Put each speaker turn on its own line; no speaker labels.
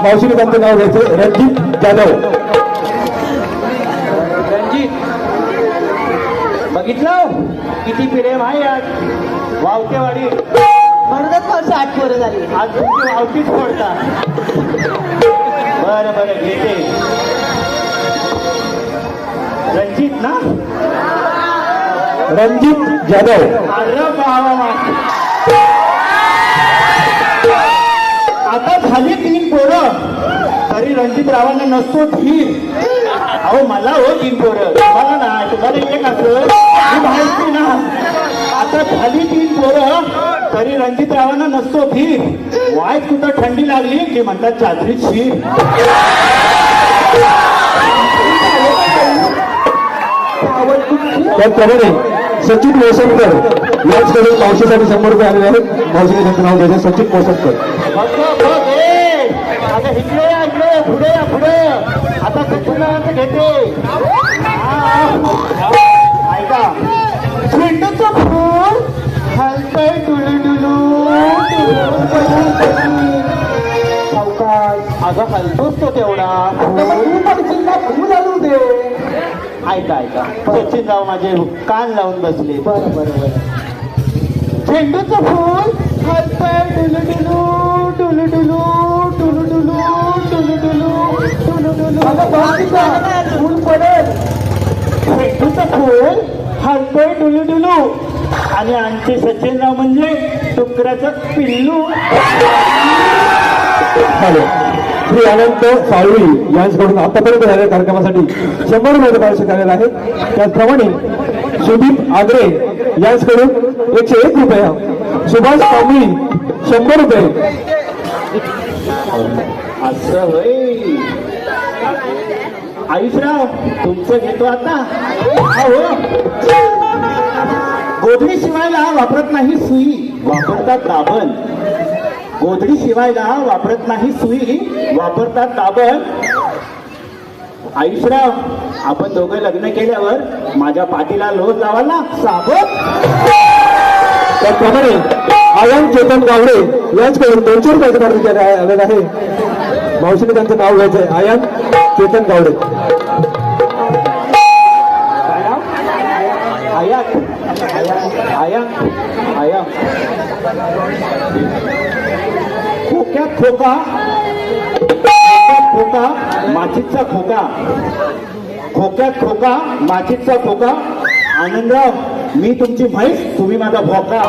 मावशीने त्यांचं नाव घ्यायचं रणजित जाधव.
रणजित बघितलं किती प्रेम आहे आज वावतेवाडी.
म्हणूनच वर्ष 8 पोरं झाली.
आज तुमची वावतीच फोडता. बरं बरं घेते. रणजित ना
रणजित जाधव.
अरे बाबा आता झाली 3 पोरं तरी रणजितरावांना नसतो ठीक. अहो मला हो 3 पोरं तुम्हाला ना तुम्हाला एक असं माहिती ना. आता झाली 3 पोरं तरी रणजितरावांना नसतो ठीक. वाईट कुठं थंडी लागली की म्हणतात चादरीत शीर.
त्याचप्रमाणे सचिन मोसमकर याचकडे मावशीसाठी 100 रुपये आलेले आहेत. मावशीने त्यांचं नाव घ्यायचं सचिन मोसमकर.
आता इकडे या इकडे पुढे या पुढे. आता सचिनरावांचं घेते. ऐका झेंडूचं फूल हलतंय डुलू अगं हलतोच तो तेवढा. फूल आलू दे. ऐका ऐका सचिनराव माझे कान लावून बसले. बरं बरं बरं. झेंडूचं फूल हलतंय डुलू डुलू डुलू डुलू डुलू डुलू डुलू डुलू डुलू फूल पडेल. झेंडूचं फूल हलतंय डुलू डुलू आणि आमचे सचिनराव म्हणजे डुकराचं पिल्लू.
श्री अनंत साळवी यांच्याकडून आतापर्यंत झालेल्या कार्यक्रमासाठी 100 रुपये पारितोषिक आलेलं आहे. त्याचप्रमाणे सुदीप आगरे यांच्याकडून 101 रुपया. सुभाष कांबळी 100 रुपये.
असं होय. आयुषराव तुमचं घेतो आता. हो गोधडी शिवायला वापरत नाही सुई वापरतात दाबण. गोधडी शिवायला वापरत नाही सुई वापरतात दाबण. आयुषराव आपण दोघं लग्न केल्यावर माझ्या पाठीला लोह लावाल ना साबण.
त्याचप्रमाणे आयन चेतन गावडे यांच्याकडून 200 रुपयाचं पारितोषिक आलेलं आहे. मावशीने त्यांचं नाव घ्यायचंय आयन चेतन गावडे.
आया आया आया खोक्यात खोका खोका माचीचा खोका. खोक्यात खोका माचीचा खोका. आनंदराव मी तुमची म्हैस तुम्ही माझा भोका.